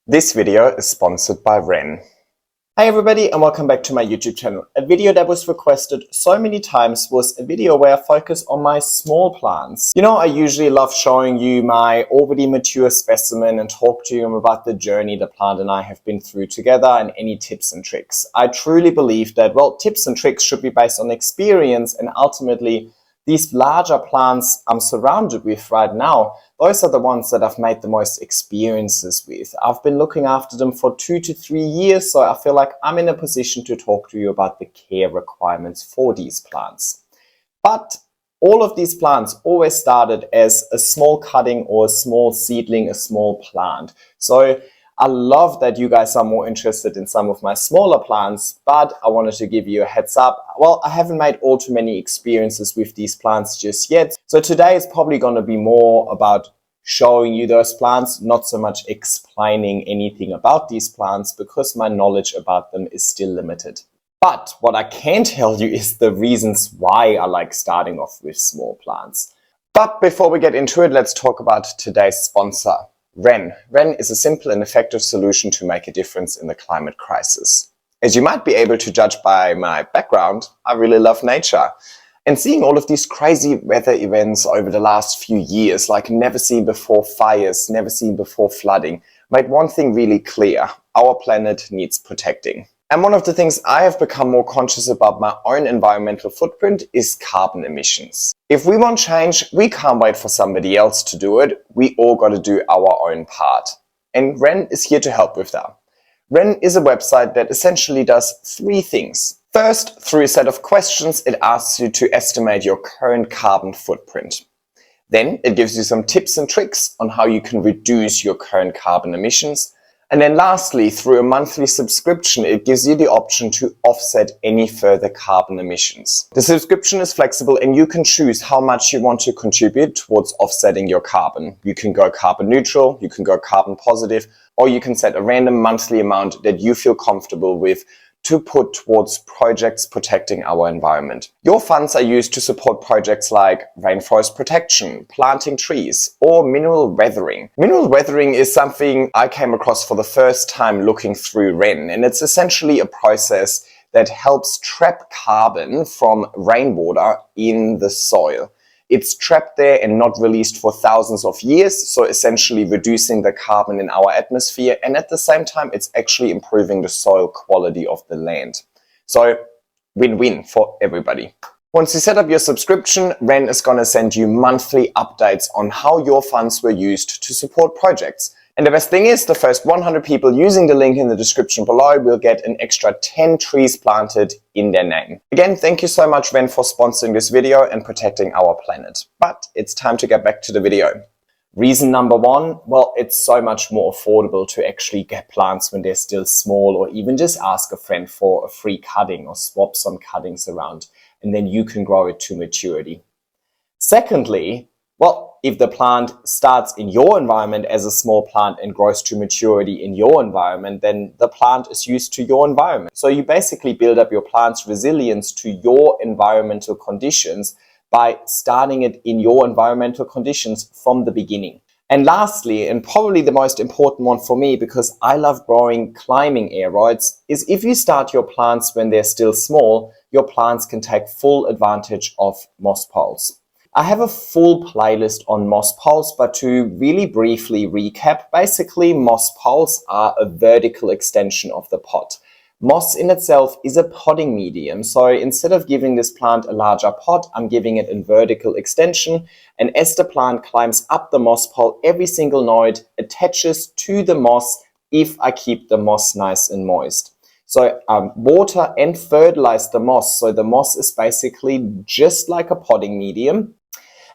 This video is sponsored by Wren. Hey everybody, and welcome back to my YouTube channel. A video that was requested so many times was a video where I focus on my small plants. You know, I usually love showing you my already mature specimen and talk to you about the journey the plant and I have been through together and any tips and tricks. I truly believe that, well, tips and tricks should be based on experience, and ultimately these larger plants I'm surrounded with right now, those are the ones that I've made the most experiences with. I've been looking after them for 2 to 3 years, so I feel like I'm in a position to talk to you about the care requirements for these plants. But all of these plants always started as a small cutting or a small seedling, a small plant. So I love that you guys are more interested in some of my smaller plants, but I wanted to give you a heads up. Well, I haven't made all too many experiences with these plants just yet. So today is probably going to be more about showing you those plants, not so much explaining anything about these plants because my knowledge about them is still limited. But what I can tell you is the reasons why I like starting off with small plants. But before we get into it, let's talk about today's sponsor. Wren. Wren is a simple and effective solution to make a difference in the climate crisis. As you might be able to judge by my background, I really love nature. And seeing all of these crazy weather events over the last few years, like never seen before fires, never seen before flooding, made one thing really clear: our planet needs protecting. And one of the things I have become more conscious about my own environmental footprint is carbon emissions. If we want change, we can't wait for somebody else to do it. We all got to do our own part. And Wren is here to help with that. Wren is a website that essentially does 3 things. First, through a set of questions, it asks you to estimate your current carbon footprint. Then it gives you some tips and tricks on how you can reduce your current carbon emissions. And then lastly, through a monthly subscription, it gives you the option to offset any further carbon emissions. The subscription is flexible and you can choose how much you want to contribute towards offsetting your carbon. You can go carbon neutral, you can go carbon positive, or you can set a random monthly amount that you feel comfortable with to put towards projects protecting our environment. Your funds are used to support projects like rainforest protection, planting trees, or mineral weathering. Mineral weathering is something I came across for the first time looking through Wren, and it's essentially a process that helps trap carbon from rainwater in the soil. It's trapped there and not released for thousands of years, so essentially reducing the carbon in our atmosphere, and at the same time it's actually improving the soil quality of the land. So win-win for everybody. Once you set up your subscription, Wren is going to send you monthly updates on how your funds were used to support projects. And the best thing is, the first 100 people using the link in the description below will get an extra 10 trees planted in their name. Again, thank you so much, Wren, for sponsoring this video and protecting our planet. But it's time to get back to the video. Reason number 1, well, it's so much more affordable to actually get plants when they're still small, or even just ask a friend for a free cutting or swap some cuttings around, and then you can grow it to maturity. Secondly, well, if the plant starts in your environment as a small plant and grows to maturity in your environment, then the plant is used to your environment. So you basically build up your plant's resilience to your environmental conditions by starting it in your environmental conditions from the beginning. And lastly, and probably the most important one for me, because I love growing climbing aeroids, is if you start your plants when they're still small, your plants can take full advantage of moss poles. I have a full playlist on moss poles, but to really briefly recap, basically moss poles are a vertical extension of the pot. Moss in itself is a potting medium, so instead of giving this plant a larger pot, I'm giving it a vertical extension, and as the plant climbs up the moss pole, every single node attaches to the moss if I keep the moss nice and moist. So water and fertilize the moss, so the moss is basically just like a potting medium.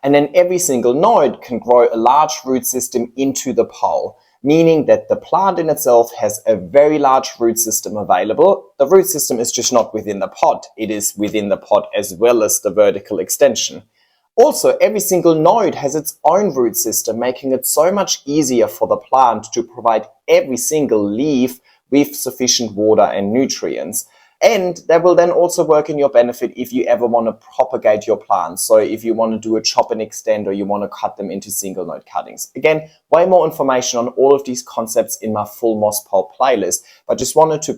And then every single node can grow a large root system into the pole, meaning that the plant in itself has a very large root system available. The root system is just not within the pot, it is within the pot as well as the vertical extension. Also, every single node has its own root system, making it so much easier for the plant to provide every single leaf with sufficient water and nutrients. And that will then also work in your benefit if you ever want to propagate your plants. So if you want to do a chop and extend, or you want to cut them into single node cuttings. Again, way more information on all of these concepts in my full moss pole playlist, but just wanted to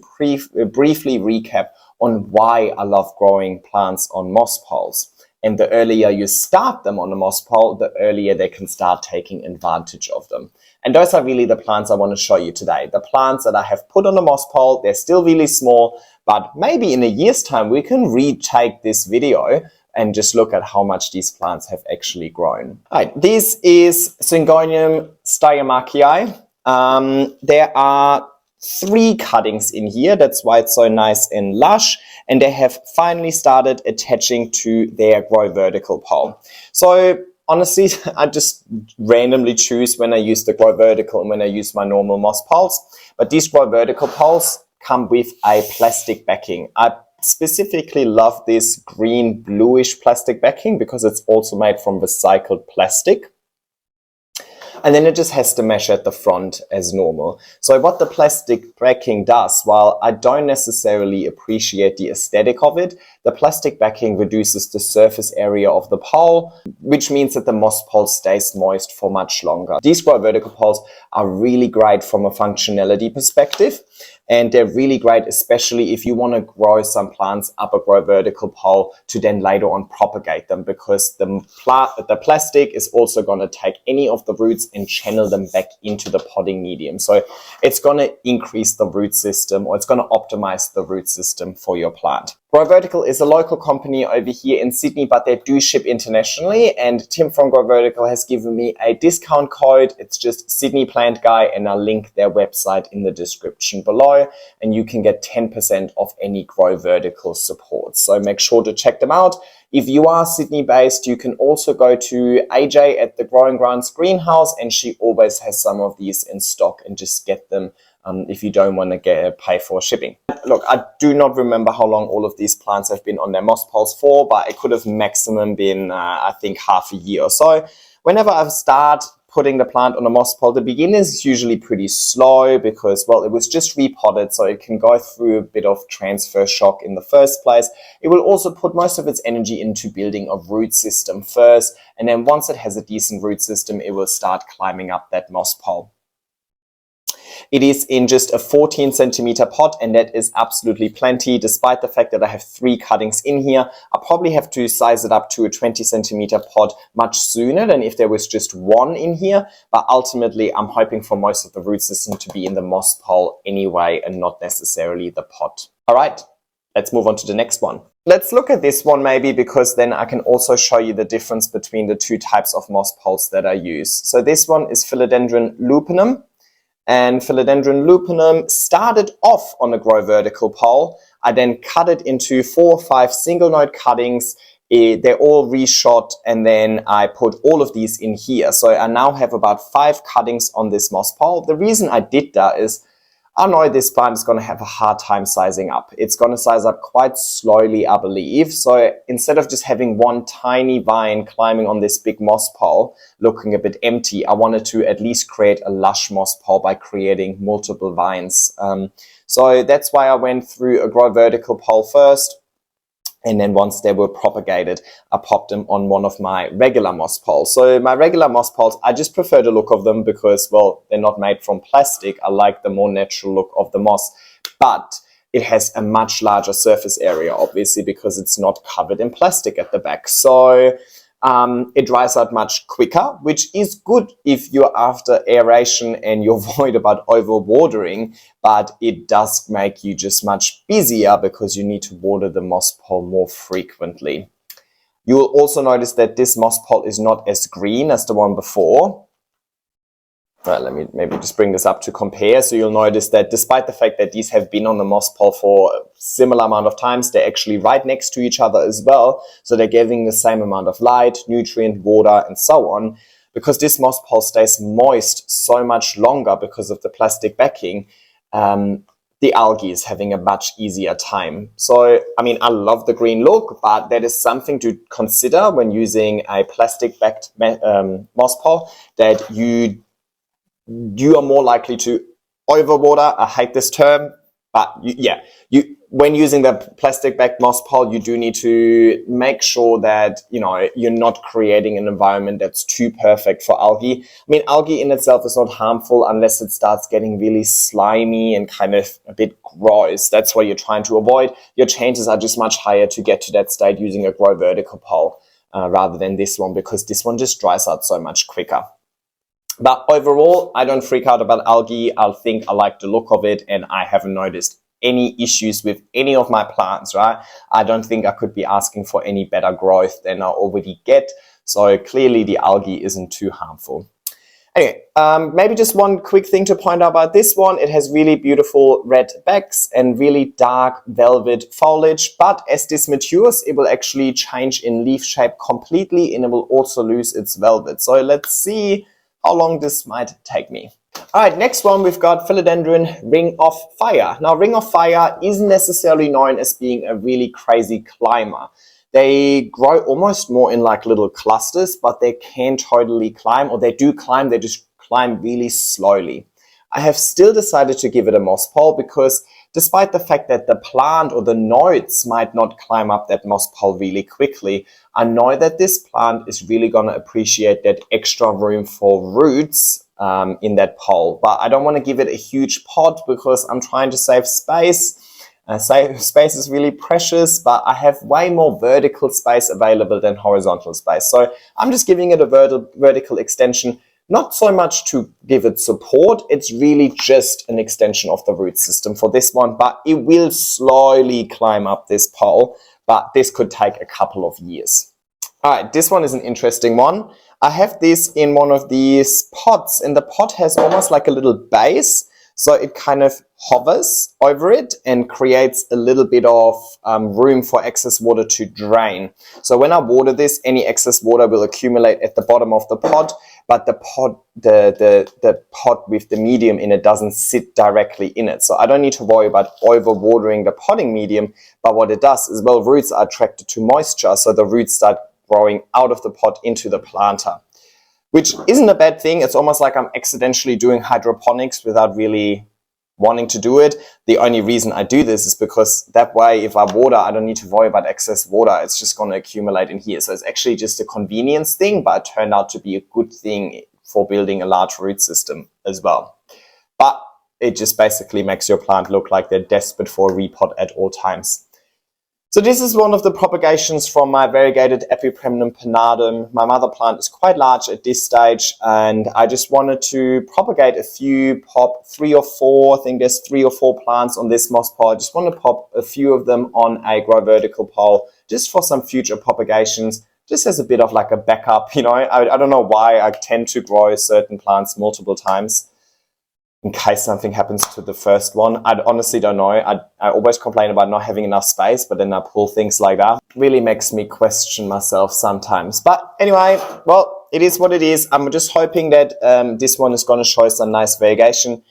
briefly recap on why I love growing plants on moss poles. And the earlier you start them on a moss pole, the earlier they can start taking advantage of them. And those are really the plants I want to show you today. The plants that I have put on a moss pole, they're still really small, but maybe in a year's time we can retake this video and just look at how much these plants have actually grown. All right, this is Syngonium steyermarkii. There are 3 cuttings in here. That's why it's so nice and lush. And they have finally started attaching to their grow vertical pole. So honestly, I just randomly choose when I use the grow vertical and when I use my normal moss poles. But these grow vertical poles come with a plastic backing. I specifically love this green bluish plastic backing because it's also made from recycled plastic. And then it just has to mesh at the front as normal. So what the plastic backing does, while I don't necessarily appreciate the aesthetic of it, the plastic backing reduces the surface area of the pole, which means that the moss pole stays moist for much longer. These grow vertical poles are really great from a functionality perspective. And they're really great, especially if you want to grow some plants up a grow vertical pole to then later on propagate them, because the plastic is also going to take any of the roots and channel them back into the potting medium. So it's going to increase the root system, or it's going to optimize the root system for your plant. Grow Vertical is a local company over here in Sydney, but they do ship internationally. And Tim from Grow Vertical has given me a discount code. It's just Sydney Plant Guy, and I'll link their website in the description below. And you can get 10% off any Grow Vertical support. So make sure to check them out. If you are Sydney based, you can also go to AJ at the Growing Grounds Greenhouse, and she always has some of these in stock, and just get them if you don't want to pay for shipping. Look, I do not remember how long all of these plants have been on their moss poles for, but it could have maximum been, I think, half a year or so. Whenever I start putting the plant on a moss pole, the beginning is usually pretty slow because, well, it was just repotted, so it can go through a bit of transfer shock in the first place. It will also put most of its energy into building a root system first, and then once it has a decent root system, it will start climbing up that moss pole. It is in just a 14 centimeter pot, and that is absolutely plenty. Despite the fact that I have 3 cuttings in here, I'll probably have to size it up to a 20 centimeter pot much sooner than if there was just 1 in here. But ultimately, I'm hoping for most of the root system to be in the moss pole anyway, and not necessarily the pot. All right, let's move on to the next one. Let's look at this one maybe, because then I can also show you the difference between the 2 types of moss poles that I use. So this one is Philodendron lupinum. And Philodendron lupinum started off on a grow vertical pole. I then cut it into 4 or 5 single node cuttings. They're all reshot, and then I put all of these in here. So I now have about 5 cuttings on this moss pole. The reason I did that is I know this plant is going to have a hard time sizing up. It's going to size up quite slowly, I believe. So instead of just having one tiny vine climbing on this big moss pole, looking a bit empty, I wanted to at least create a lush moss pole by creating multiple vines. So that's why I went through a grow vertical pole first. And then once they were propagated, I popped them on one of my regular moss poles. So my regular moss poles, I just prefer the look of them because, well, they're not made from plastic. I like the more natural look of the moss, but it has a much larger surface area, obviously, because it's not covered in plastic at the back. So it dries out much quicker, which is good if you're after aeration and you're worried about overwatering, but it does make you just much busier because you need to water the moss pole more frequently. You will also notice that this moss pole is not as green as the one before. Right, let me maybe just bring this up to compare. So you'll notice that despite the fact that these have been on the moss pole for a similar amount of times, they're actually right next to each other as well. So they're getting the same amount of light, nutrient, water, and so on. Because this moss pole stays moist so much longer because of the plastic backing, the algae is having a much easier time. So, I mean, I love the green look, but that is something to consider when using a plastic-backed moss pole, that you are more likely to overwater. I hate this term. But when using the plastic bagged moss pole, you do need to make sure that, you're not creating an environment that's too perfect for algae. I mean, algae in itself is not harmful unless it starts getting really slimy and kind of a bit gross. That's what you're trying to avoid. Your chances are just much higher to get to that state using a grow vertical pole rather than this one, because this one just dries out so much quicker. But overall, I don't freak out about algae. I think I like the look of it, and I haven't noticed any issues with any of my plants, right? I don't think I could be asking for any better growth than I already get. So clearly the algae isn't too harmful. Anyway, maybe just one quick thing to point out about this one. It has really beautiful red backs and really dark velvet foliage, but as this matures, it will actually change in leaf shape completely, and it will also lose its velvet. So let's see how long this might take me. All right, next one, we've got Philodendron Ring of Fire. Now, Ring of Fire isn't necessarily known as being a really crazy climber. They grow almost more in like little clusters, but they can totally climb, or they do climb, they just climb really slowly. I have still decided to give it a moss pole because despite the fact that the plant or the nodes might not climb up that moss pole really quickly, I know that this plant is really going to appreciate that extra room for roots in that pole. But I don't want to give it a huge pot because I'm trying to save space. Space is really precious, but I have way more vertical space available than horizontal space. So I'm just giving it a vertical extension, not so much to give it support. It's really just an extension of the root system for this one, but it will slowly climb up this pole, but this could take a couple of years. All right, this one is an interesting one. I have this in one of these pots, and the pot has almost like a little base. So it kind of hovers over it and creates a little bit of room for excess water to drain. So when I water this, any excess water will accumulate at the bottom of the pot, but the pot with the medium in it doesn't sit directly in it. So I don't need to worry about over watering the potting medium, but what it does is, well, roots are attracted to moisture, so the roots start growing out of the pot into the planter, which isn't a bad thing. It's almost like I'm accidentally doing hydroponics without really wanting to do it. The only reason I do this is because that way, if I water, I don't need to worry about excess water. It's just going to accumulate in here. So it's actually just a convenience thing, but it turned out to be a good thing for building a large root system as well. But it just basically makes your plant look like they're desperate for a repot at all times. So this is one of the propagations from my variegated Epipremnum pinnadum. My mother plant is quite large at this stage, and I just wanted to propagate a few, pop 3 or 4, I think there's 3 or 4 plants on this moss pole. I just want to pop a few of them on a grow vertical pole, just for some future propagations, just as a bit of like a backup. I don't know why I tend to grow certain plants multiple times, in case something happens to the first one. I honestly don't know. I always complain about not having enough space, but then I pull things like that. It really makes me question myself sometimes. But anyway, well, it is what it is. I'm just hoping that this one is going to show some nice variegation,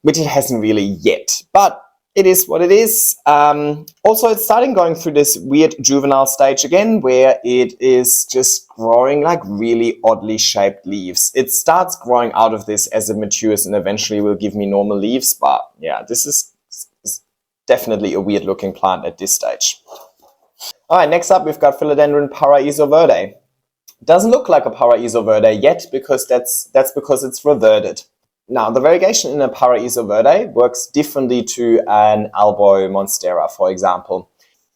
which it hasn't really yet. But it is what it is. Also, it's starting going through this weird juvenile stage again, where it is just growing like really oddly shaped leaves. It starts growing out of this as it matures and eventually will give me normal leaves. But yeah, this is definitely a weird looking plant at this stage. All right, next up, we've got Philodendron parais verde. It doesn't look like a parais verde yet because that's because it's reverted. Now, the variegation in a parais verde works differently to an albo monstera, for example.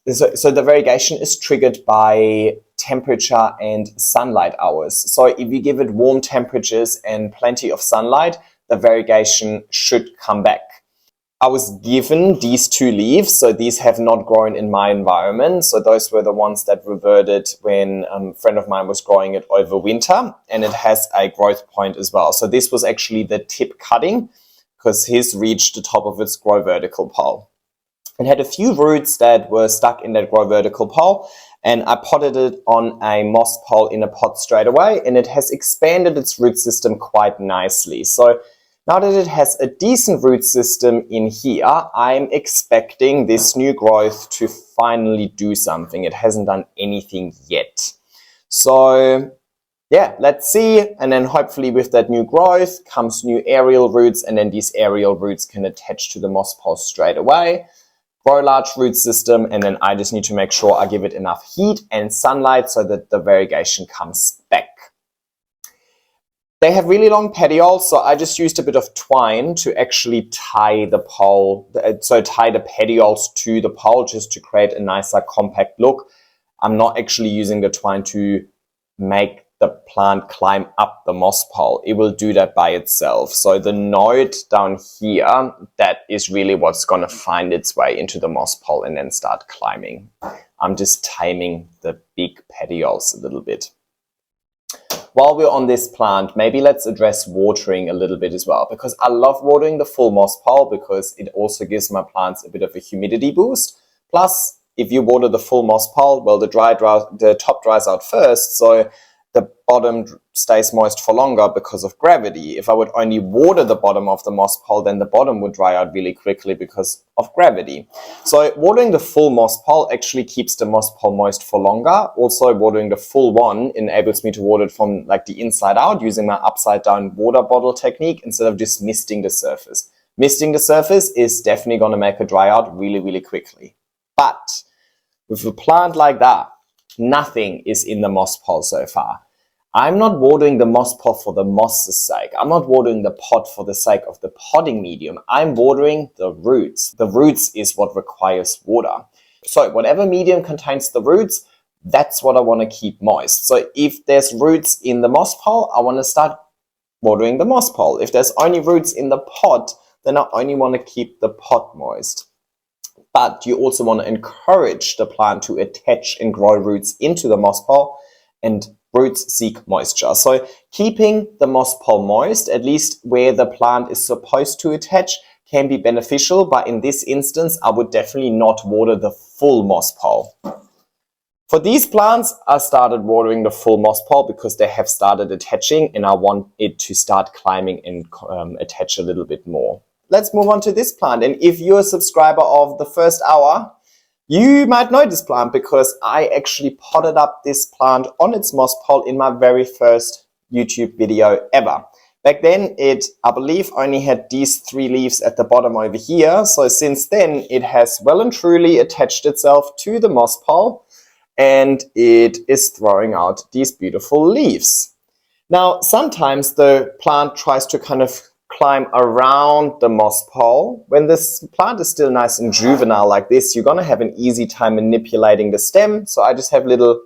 So the variegation is triggered by temperature and sunlight hours. So if you give it warm temperatures and plenty of sunlight, the variegation should come back. I was given these 2 leaves, so these have not grown in my environment. So those were the ones that reverted when a friend of mine was growing it over winter, and it has a growth point as well. So this was actually the tip cutting because his reached the top of its grow vertical pole. It had a few roots that were stuck in that grow vertical pole, and I potted it on a moss pole in a pot straight away, and it has expanded its root system quite nicely. So now that it has a decent root system in here, I'm expecting this new growth to finally do something. It hasn't done anything yet. So yeah, let's see. And then hopefully with that new growth comes new aerial roots, and then these aerial roots can attach to the moss pole straight away, grow a large root system, and then I just need to make sure I give it enough heat and sunlight so that the variegation comes back. They have really long petioles, so I just used a bit of twine to actually tie the pole, so tie the petioles to the pole just to create a nicer compact look. I'm not actually using the twine to make the plant climb up the moss pole. It will do that by itself. So the node down here, that is really what's going to find its way into the moss pole and then start climbing. I'm just timing the big petioles a little bit. While we're on this plant, maybe let's address watering a little bit as well, because I love watering the full moss pole because it also gives my plants a bit of a humidity boost. Plus, if you water the full moss pole, well, the top dries out first, so the bottom stays moist for longer because of gravity. If I would only water the bottom of the moss pole, then the bottom would dry out really quickly because of gravity. So watering the full moss pole actually keeps the moss pole moist for longer. Also, watering the full one enables me to water it from like the inside out using my upside down water bottle technique instead of just misting the surface. Misting the surface is definitely going to make it dry out really, really quickly. But with a plant like that, nothing is in the moss pole so far. I'm not watering the moss pot for the moss's sake. I'm not watering the pot for the sake of the potting medium. I'm watering the roots. The roots is what requires water. So whatever medium contains the roots, that's what I want to keep moist. So if there's roots in the moss pole, I want to start watering the moss pole. If there's only roots in the pot, then I only want to keep the pot moist. But you also want to encourage the plant to attach and grow roots into the moss pole, and roots seek moisture. So keeping the moss pole moist, at least where the plant is supposed to attach, can be beneficial. But in this instance, I would definitely not water the full moss pole. For these plants, I started watering the full moss pole because they have started attaching and I want it to start climbing and attach a little bit more. Let's move on to this plant. And if you're a subscriber of the first hour, you might know this plant because I actually potted up this plant on its moss pole in my very first YouTube video ever. Back then, it, I believe, only had these 3 leaves at the bottom over here. So since then, it has well and truly attached itself to the moss pole and it is throwing out these beautiful leaves. Now, sometimes the plant tries to kind of climb around the moss pole. When this plant is still nice and juvenile like this, you're going to have an easy time manipulating the stem. So I just have little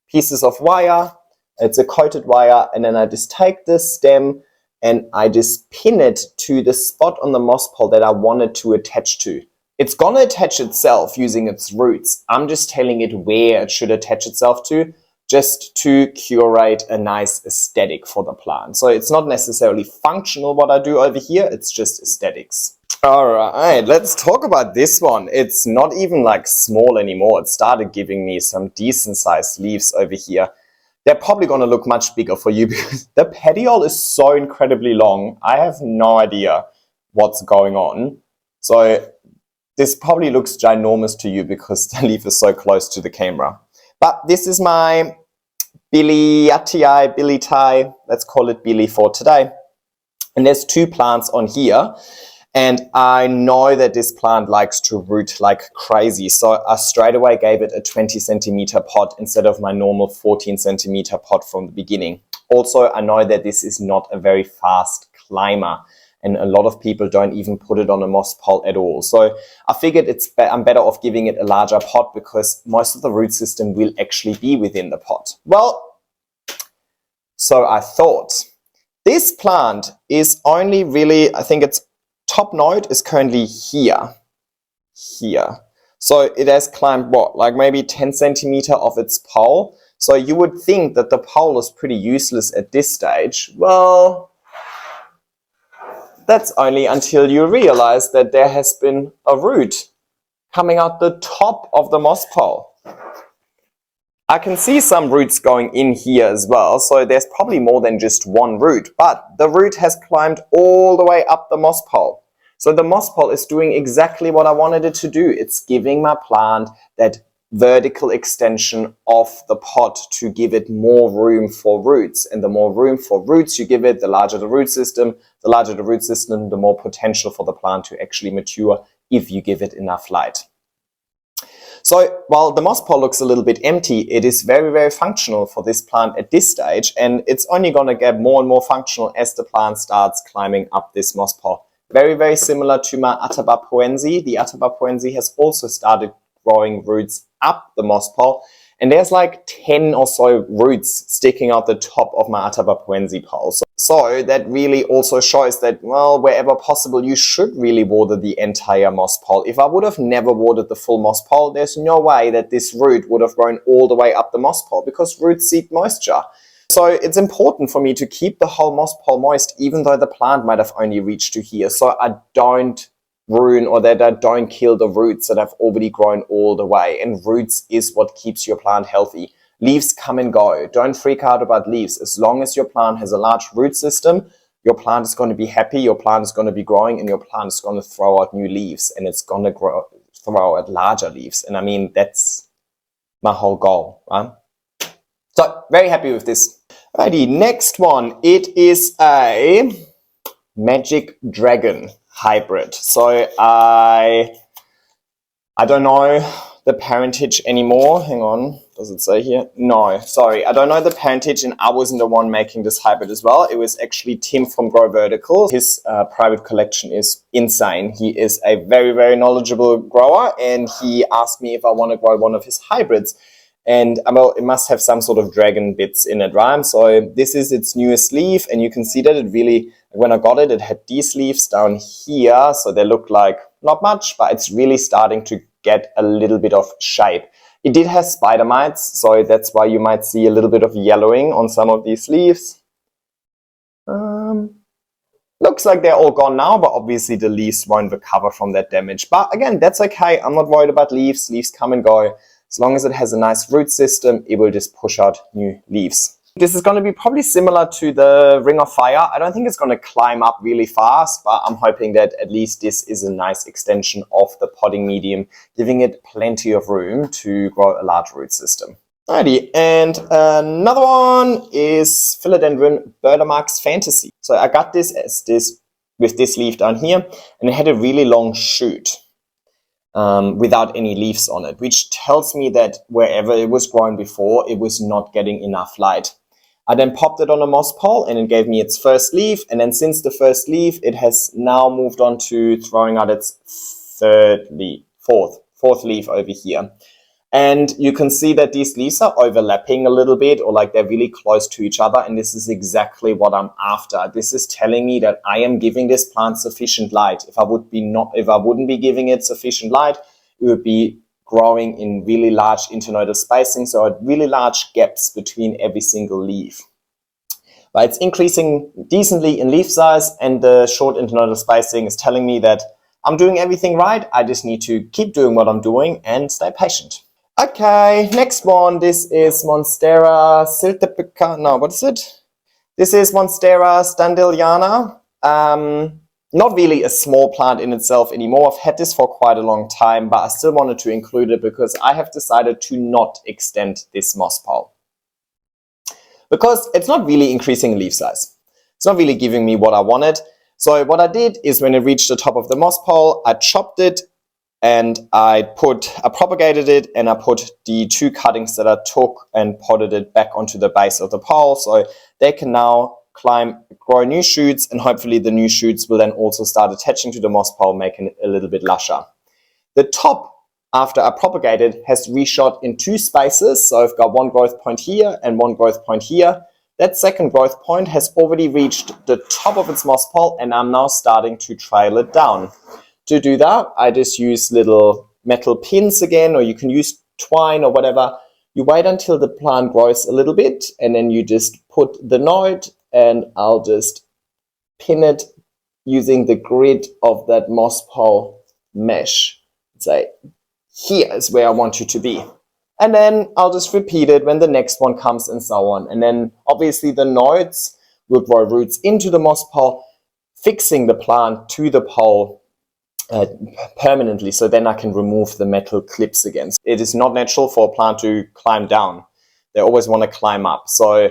pieces of wire. It's a coated wire. And then I just take this stem and I just pin it to the spot on the moss pole that I want it to attach to. It's going to attach itself using its roots. I'm just telling it where it should attach itself to, just to curate a nice aesthetic for the plant. So it's not necessarily functional what I do over here, it's just aesthetics. Alright, let's talk about this one. It's not even like small anymore. It started giving me some decent sized leaves over here. They're probably going to look much bigger for you because the petiole is so incredibly long. I have no idea what's going on. So this probably looks ginormous to you because the leaf is so close to the camera. But this is my billietiae, let's call it Billy for today. And there's 2 plants on here. And I know that this plant likes to root like crazy. So I straight away gave it a 20 centimeter pot instead of my normal 14 centimeter pot from the beginning. Also, I know that this is not a very fast climber. And a lot of people don't even put it on a moss pole at all. So I figured I'm better off giving it a larger pot because most of the root system will actually be within the pot. Well, so I thought. This plant is only really, I think its top node is currently here. So it has climbed what, like maybe 10 centimeter of its pole. So you would think that the pole is pretty useless at this stage. Well, that's only until you realize that there has been a root coming out the top of the moss pole. I can see some roots going in here as well, so there's probably more than just one root, but the root has climbed all the way up the moss pole. So the moss pole is doing exactly what I wanted it to do. It's giving my plant that vertical extension of the pot to give it more room for roots. And the more room for roots you give it, the larger the root system. The larger the root system, the more potential for the plant to actually mature if you give it enough light. So while the moss pole looks a little bit empty, it is very, very functional for this plant at this stage, and it's only going to get more and more functional as the plant starts climbing up this moss pole. Very, very similar to my Atabapoense. The Atabapoense has also started growing roots up the moss pole, and there's like 10 or so roots sticking out the top of my Atabapoense pole. So that really also shows that, well, wherever possible, you should really water the entire moss pole. If I would have never watered the full moss pole, there's no way that this root would have grown all the way up the moss pole, because roots seek moisture. So it's important for me to keep the whole moss pole moist, even though the plant might have only reached to here, so I don't ruin or that I don't kill the roots that have already grown all the way. And roots is what keeps your plant healthy. Leaves come and go. Don't freak out about leaves. As long as your plant has a large root system, your plant is going to be happy, your plant is going to be growing, and your plant is going to throw out new leaves, and it's going to throw out larger leaves. And I mean, that's my whole goal, right? So, very happy with this. Alrighty, next one. It is a Magic Dragon hybrid. So I don't know the parentage anymore. Hang on, does it say here? No, sorry, I don't know the parentage, and I wasn't the one making this hybrid as well. It was actually Tim from Grow Vertical. His private collection is insane. He is a very, very knowledgeable grower, and he asked me if I want to grow one of his hybrids. And well, it must have some sort of dragon bits in it, right? So this is its newest leaf, and you can see that it really, when I got it, it had these leaves down here, so they look like not much, but it's really starting to get a little bit of shape. It did have spider mites, so that's why you might see a little bit of yellowing on some of these leaves. Looks like they're all gone now, but obviously the leaves won't recover from that damage. But again, that's okay. I'm not worried about leaves. Leaves come and go. As long as it has a nice root system, it will just push out new leaves. This is going to be probably similar to the Ring of Fire. I don't think it's going to climb up really fast, but I'm hoping that at least this is a nice extension of the potting medium, giving it plenty of room to grow a large root system. Alrighty, and another one is Philodendron burle Fantasy. So I got this as this with this leaf down here, and it had a really long shoot. Without any leaves on it, which tells me that wherever it was grown before, it was not getting enough light. I then popped it on a moss pole, and it gave me its first leaf, and then since the first leaf, it has now moved on to throwing out its fourth leaf over here. And you can see that these leaves are overlapping a little bit, or like they're really close to each other, and this is exactly what I'm after. This is telling me that I am giving this plant sufficient light. If I wouldn't be giving it sufficient light, it would be growing in really large internodal spacing, so at really large gaps between every single leaf. But it's increasing decently in leaf size, and the short internodal spacing is telling me that I'm doing everything right. I just need to keep doing what I'm doing and stay patient. Okay, next one. This is Monstera This is Monstera standleyana. Not really a small plant in itself anymore. I've had this for quite a long time, but I still wanted to include it because I have decided to not extend this moss pole. Because it's not really increasing leaf size. It's not really giving me what I wanted. So what I did is when it reached the top of the moss pole, I chopped it, and I propagated it, and I put the two cuttings that I took and potted it back onto the base of the pole, so they can now grow new shoots, and hopefully the new shoots will then also start attaching to the moss pole, making it a little bit lusher. The top, after I propagated, has reshot in two spaces, so I've got one growth point here and one growth point here. That second growth point has already reached the top of its moss pole, and I'm now starting to trail it down. To do that, I just use little metal pins again, or you can use twine or whatever. You wait until the plant grows a little bit, and then you just put the node, and I'll just pin it using the grid of that moss pole mesh. Say, here is where I want you to be. And then I'll just repeat it when the next one comes, and so on. And then obviously the nodes will grow roots into the moss pole, fixing the plant to the pole permanently, so then I can remove the metal clips again. It is not natural for a plant to climb down. They always want to climb up. So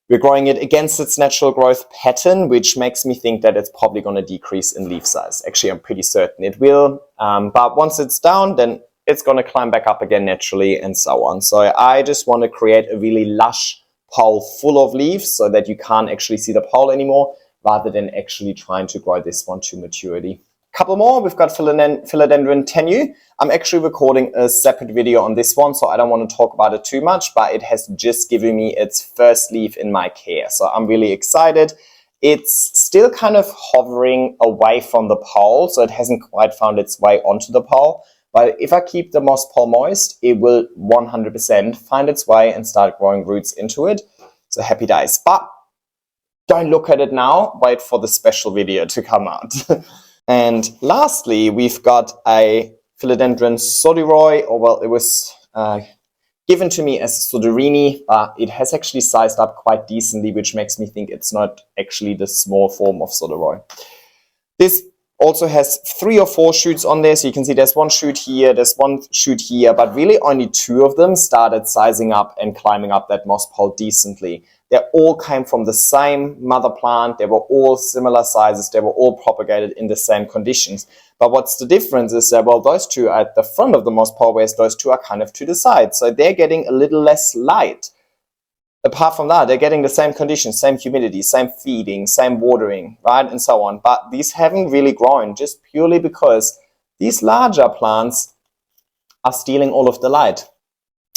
we're growing it against its natural growth pattern, which makes me think that it's probably going to decrease in leaf size. Actually, I'm pretty certain it will. But once it's down, then it's going to climb back up again naturally and so on. So I just want to create a really lush pole full of leaves so that you can't actually see the pole anymore, rather than actually trying to grow this one to maturity. Couple more, we've got Philodendron tenue. I'm actually recording a separate video on this one, so I don't want to talk about it too much, but it has just given me its first leaf in my care. So I'm really excited. It's still kind of hovering away from the pole, so it hasn't quite found its way onto the pole. But if I keep the moss pole moist, it will 100% find its way and start growing roots into it. So happy days. But don't look at it now, wait for the special video to come out. And lastly, we've got a Philodendron sodiroi, or well, it was given to me as soderini, but it has actually sized up quite decently, which makes me think it's not actually the small form of sodiroi. This also has 3 or 4 shoots on there, so you can see there's one shoot here, there's one shoot here, but really only 2 of them started sizing up and climbing up that moss pole decently. They all came from the same mother plant, they were all similar sizes, they were all propagated in the same conditions. But what's the difference is that, well, those 2 are at the front of the moss pole, whereas those 2 are kind of to the side. So they're getting a little less light. Apart from that, they're getting the same conditions, same humidity, same feeding, same watering, right, and so on. But these haven't really grown just purely because these larger plants are stealing all of the light.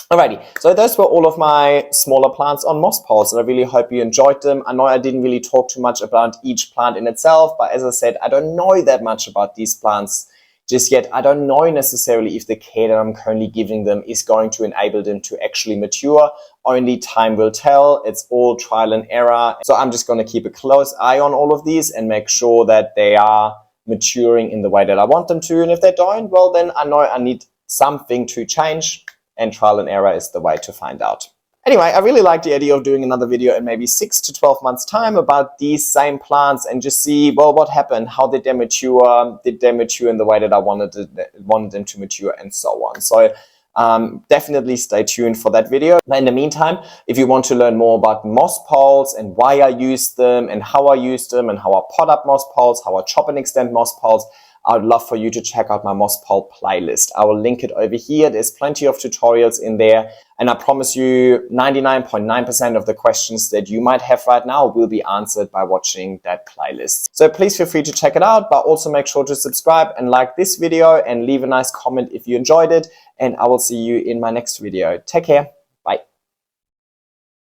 Alrighty, so those were all of my smaller plants on moss poles, and I really hope you enjoyed them. I know I didn't really talk too much about each plant in itself, but as I said, I don't know that much about these plants just yet. I don't know necessarily if the care that I'm currently giving them is going to enable them to actually mature. Only time will tell. It's all trial and error. So I'm just going to keep a close eye on all of these and make sure that they are maturing in the way that I want them to. And if they don't, well, then I know I need something to change. And trial and error is the way to find out. Anyway, I really like the idea of doing another video in maybe 6 to 12 months time about these same plants and just see, well, what happened? How did they mature? Did they mature in the way that I wanted them to mature, and so on? So definitely stay tuned for that video. But in the meantime, if you want to learn more about moss poles and why I use them and how I use them and how I pot up moss poles, how I chop and extend moss poles, I'd love for you to check out my moss pole playlist. I will link it over here. There's plenty of tutorials in there. And I promise you 99.9% of the questions that you might have right now will be answered by watching that playlist. So please feel free to check it out, but also make sure to subscribe and like this video and leave a nice comment if you enjoyed it. And I will see you in my next video. Take care.